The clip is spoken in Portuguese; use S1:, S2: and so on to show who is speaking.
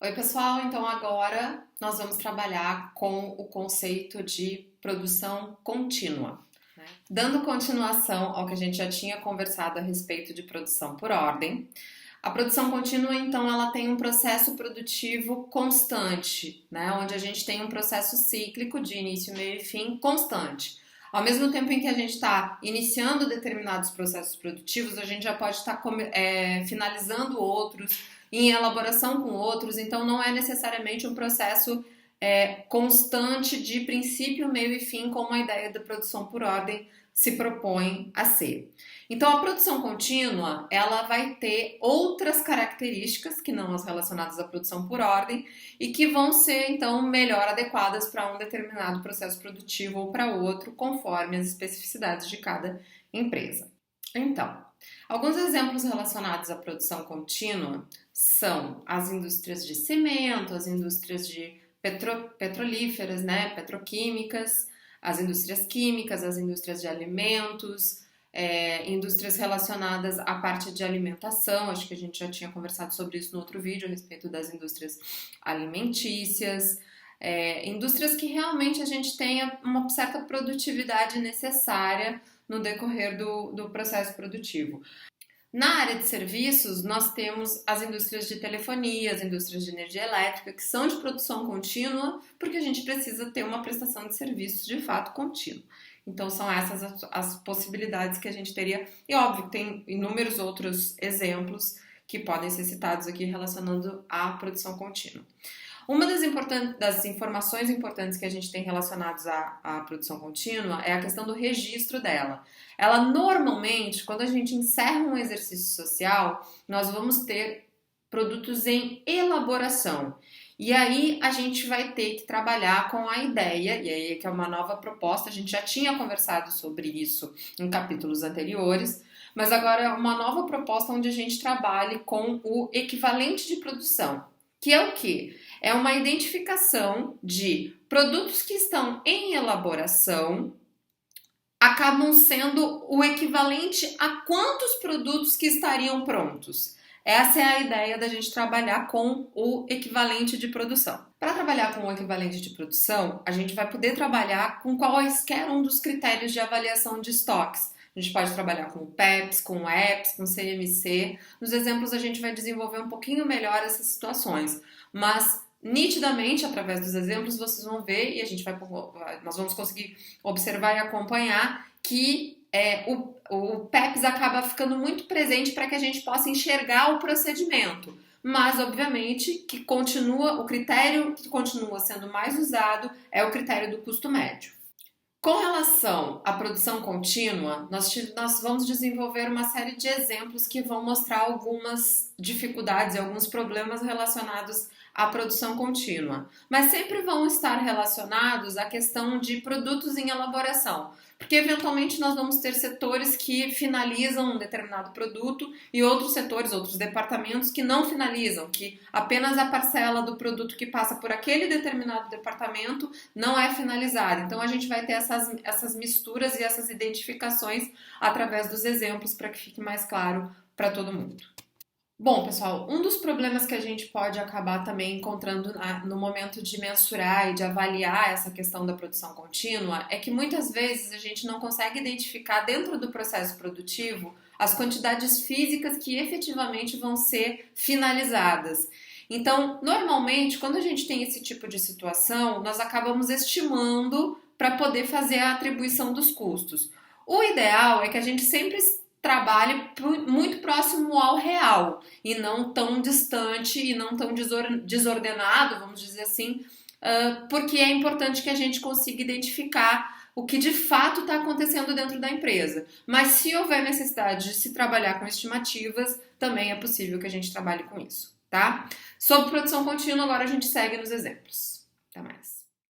S1: Oi, pessoal. Então agora nós vamos trabalhar com o conceito de produção contínua, né? Dando continuação ao que a gente já tinha conversado a respeito de produção por ordem. A produção contínua, então, ela tem um processo produtivo constante, né? Onde a gente tem um processo cíclico de início, meio e fim constante. Ao mesmo tempo em que a gente está iniciando determinados processos produtivos, a gente já pode estar finalizando outros, em elaboração com outros, então não é necessariamente um processo constante de princípio, meio e fim, como a ideia da produção por ordem se propõe a ser. Então, a produção contínua, ela vai ter outras características que não as relacionadas à produção por ordem e que vão ser, então, melhor adequadas para um determinado processo produtivo ou para outro, conforme as especificidades de cada empresa. Então, alguns exemplos relacionados à produção contínua são as indústrias de cimento, as indústrias de petrolíferas, né, petroquímicas, as indústrias químicas, as indústrias de alimentos, indústrias relacionadas à parte de alimentação. Acho que a gente já tinha conversado sobre isso no outro vídeo a respeito das indústrias alimentícias, indústrias que realmente a gente tenha uma certa produtividade necessária no decorrer do processo produtivo. Na área de serviços, nós temos as indústrias de telefonia, as indústrias de energia elétrica, que são de produção contínua, porque a gente precisa ter uma prestação de serviços de fato contínua. Então, são essas as possibilidades que a gente teria. E, óbvio, tem inúmeros outros exemplos que podem ser citados aqui relacionando à produção contínua. Uma das informações importantes que a gente tem relacionadas à produção contínua é a questão do registro dela. Ela normalmente, quando a gente encerra um exercício social, nós vamos ter produtos em elaboração. E aí a gente vai ter que trabalhar com a ideia, e aí que é uma nova proposta, a gente já tinha conversado sobre isso em capítulos anteriores, mas agora é uma nova proposta onde a gente trabalhe com o equivalente de produção, que é o quê? É uma identificação de produtos que estão em elaboração, acabam sendo o equivalente a quantos produtos que estariam prontos. Essa é a ideia da gente trabalhar com o equivalente de produção. Para trabalhar com o equivalente de produção, a gente vai poder trabalhar com quaisquer um dos critérios de avaliação de estoques. A gente pode trabalhar com PEPs, com EPS, com CMC. Nos exemplos a gente vai desenvolver um pouquinho melhor essas situações, mas nitidamente, através dos exemplos, vocês vão ver e nós vamos conseguir observar e acompanhar que o PEPs acaba ficando muito presente para que a gente possa enxergar o procedimento. Mas, obviamente, que o critério que continua sendo mais usado é o critério do custo médio. Com relação à produção contínua, nós vamos desenvolver uma série de exemplos que vão mostrar algumas dificuldades e alguns problemas relacionados à produção contínua, mas sempre vão estar relacionados à questão de produtos em elaboração, porque eventualmente nós vamos ter setores que finalizam um determinado produto e outros setores, outros departamentos que não finalizam, que apenas a parcela do produto que passa por aquele determinado departamento não é finalizada. Então a gente vai ter essas misturas e essas identificações através dos exemplos para que fique mais claro para todo mundo. Bom, pessoal, um dos problemas que a gente pode acabar também encontrando no momento de mensurar e de avaliar essa questão da produção contínua é que muitas vezes a gente não consegue identificar dentro do processo produtivo as quantidades físicas que efetivamente vão ser finalizadas. Então, normalmente, quando a gente tem esse tipo de situação, nós acabamos estimando para poder fazer a atribuição dos custos. O ideal é que a gente sempre trabalhe muito próximo ao real e não tão distante e não tão desordenado, vamos dizer assim, porque é importante que a gente consiga identificar o que de fato está acontecendo dentro da empresa. Mas se houver necessidade de se trabalhar com estimativas, também é possível que a gente trabalhe com isso, tá? Sobre produção contínua, agora a gente segue nos exemplos. Até mais.